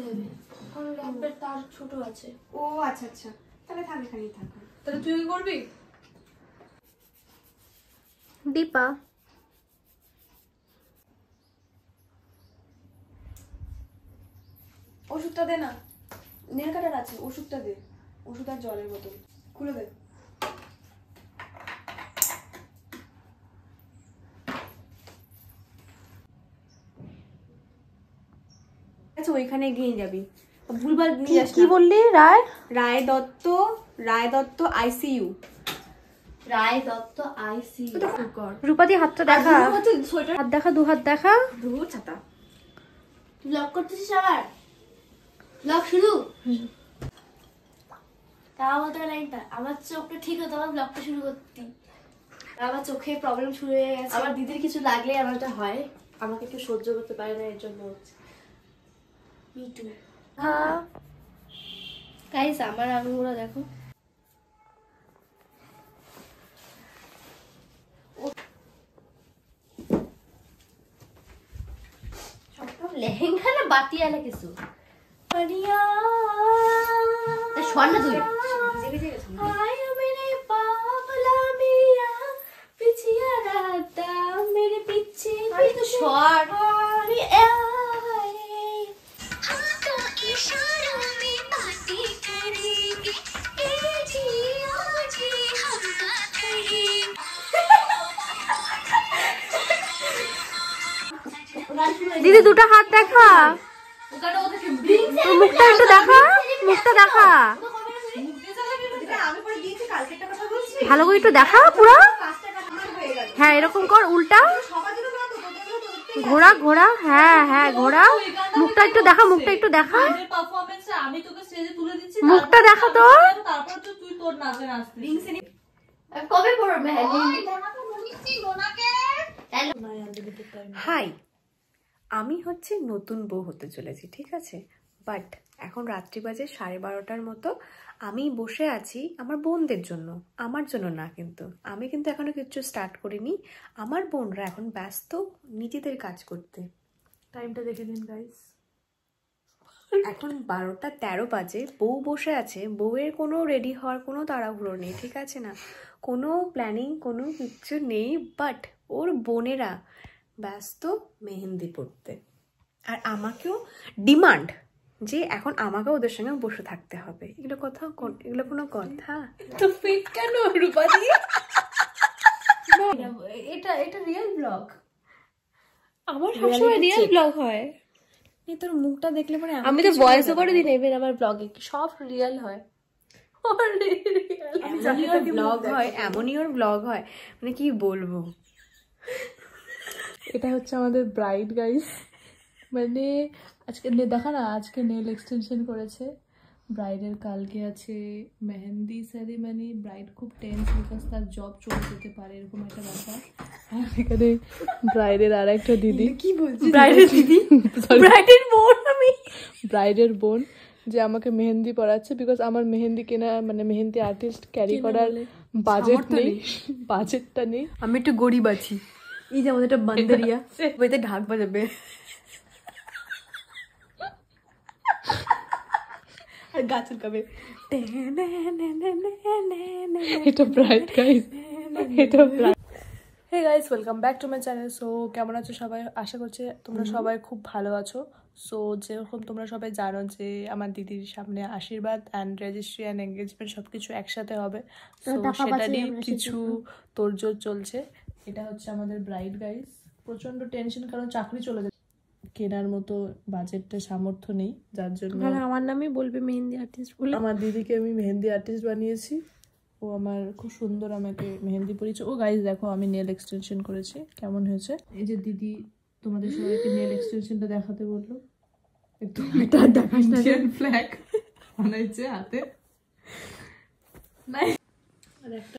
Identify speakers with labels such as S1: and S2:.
S1: দেবে, কারণ ল্যাম্পের তার ছোট আছে।
S2: ও আচ্ছা আচ্ছা, তাহলে থাক এখানেই থাক।
S1: তাহলে তুই কি করবি?
S3: দীপা
S2: ওষুধটা দে না, নেল কাটার আছে, ওষুধটা দে। ওষুধ আর জলের বোতল খুলে দে। আচ্ছা ওইখানে গিয়ে যাবি, ভুলভাল নিয়ে যাস না।
S3: কি বললি? রায়
S2: রায় দত্ত, রায় দত্ত আইসিইউ।
S1: রায় দত্ত আইসিইউ।
S3: রূপাদি হাতটা দেখা, হাত দেখা, দু হাত দেখা।
S2: ধুর ছাতা।
S1: ব্লগ করতেছিস আবার? ব্লগ শুরু? তা বলতে লাইনটা আমার চোখটা ঠিক হতো, আমার ব্লগটা শুরু করতি।
S2: আমার চোখে প্রবলেম শুরু হয়ে গেছে।
S1: আমার দিদির কিছু লাগলে আমারটা হয়, আমাকে একটু সহ্য করতে পারে না, এর জন্য হচ্ছে। মিটু
S3: হ্যাঁ
S1: গাইস, আমার আঙুলগুলো দেখো। লেহেঙ্গা না বাটিয়ালা কিছু পানিয়া শোন না তুই आया मेरे पागला मिया पिछिया राता मेरे पीछे अरे तो शॉट अरे हम तो इशारों में बातें करेंगे ए जी ओ जी हम बात करेंगे
S3: দিদি দুটো হাত দেখা, মুখটা একটু দেখা, মুখটা দেখা ভালো করে একটু দেখা পুরো। হ্যাঁ এরকম কর, উল্টা ঘোরা ঘোরা, হ্যাঁ হ্যাঁ ঘোরা। মুখটা একটু দেখা, মুখটা একটু দেখা, মুখটা দেখা তো।
S1: কবে পড়বে মেহেদি?
S2: হাই, আমি হচ্ছে নতুন বউ হতে চলেছি, ঠিক আছে? বাট এখন রাত্রি বাজে 12:30টার মতো। আমি বসে আছি আমার বোনদের জন্য, আমার জন্য না। কিন্তু আমি কিন্তু এখনো কিছু স্টার্ট করিনি। আমার বোনরা এখন ব্যস্ত নিজেদের কাজ করতে। টাইমটা দেখে দিন গাইস, এখন 12:13 বাজে। বউ বসে আছে, বউয়ের কোনো রেডি হওয়ার কোনো তাড়াহুড়ো নেই, ঠিক আছে না? কোনো প্ল্যানিং, কোনো কিচ্ছু নেই। বাট ওর বোনেরা ব্যস্ত মেহেন্দি পড়তে, আর আমাকেও ডিমান্ড যে এখন আমাকে ওদের সঙ্গে বসে থাকতে হবে। এগুলো কথা, এগুলো কোনো কথা? তো ফিট কেন রূপাদি?
S1: এটা এটা রিয়েল ব্লগ।
S3: আমার সবসময় রিয়েল ব্লগ হয়।
S2: এই তোর মুখটা দেখলে পরে
S1: আমি তো ভয়েস ওভারে দিই নেবেন আমার ব্লগে, সব রিয়েল হয়।
S2: ব্লগ হয়, এমনই ওর ব্লগ হয়, মানে কি বলবো।
S4: এটা হচ্ছে আমাদের ব্রাইড গাইস, মানে আজকে দেখা না, আজকে নেল এক্সটেনশন করেছে। ব্রাইডের কালকে আছে মেহেন্দি সেরিমনি। ব্রাইড খুব টেন্স, বিকজ তার জব চলে যেতে পারে, এরকম একটা ব্যাপার। আর এখানে ব্রাইডের আর একটা দিদি,
S2: কি বলছি,
S4: ব্রাইডের দিদি,
S2: ব্রাইডের বোন, আমি
S4: ব্রাইডের বোন যে আমাকে মেহেন্দি পরাচ্ছে, বিকজ আমার মেহেন্দি কেনা মানে মেহেন্দি আর্টিস্ট ক্যারি করার বাজেট নেই, বাজেটটা নেই।
S2: আমি একটু গরিব আছি। এই যে আমাদের একটা বান্দারিয়া, ওইতে ঢাক বাজাবে আর গাছ চুলকাবে।
S4: এটা ব্রাইড গাইস, এটা bride. Hey guys, welcome back to my channel. So কেমন আছো সবাই? আশা করছি তোমরা সবাই খুব ভালো আছো। সো যেরকম তোমরা সবাই জানো যে আমার দিদির সামনে আশীর্বাদ অ্যান্ড রেজিস্ট্রি অ্যান্ড এঙ্গেজমেন্ট সব কিছু একসাথে হবে। সো সেটা নিয়ে কিছু তোড়জোড় চলছে। এটা হচ্ছে আমাদের ব্রাইড গাইস। প্রচন্ড টেনশন, কারণ চাকরি চলে যাচ্ছে, কেনার মতো বাজেটটা সামর্থ্য নেই, যার জন্য
S3: আমার নামই বলবে মেহেন্দি আর্টিস্ট বলে।
S4: আমার দিদিকে আমি মেহেন্দি আর্টিস্ট বানিয়েছি। ও আমার খুব সুন্দর আমাকে মেহেন্দি পরিয়েছে। ও গাইস দেখো, আমি নেল এক্সটেনশন করেছি, কেমন হয়েছে? এই যে দিদি তোমাদের সবাইকে নেল এক্সটেনশনটা দেখাতে বললো, একটু ইন্ডিয়ান ফ্ল্যাগ বানাইছে হাতে।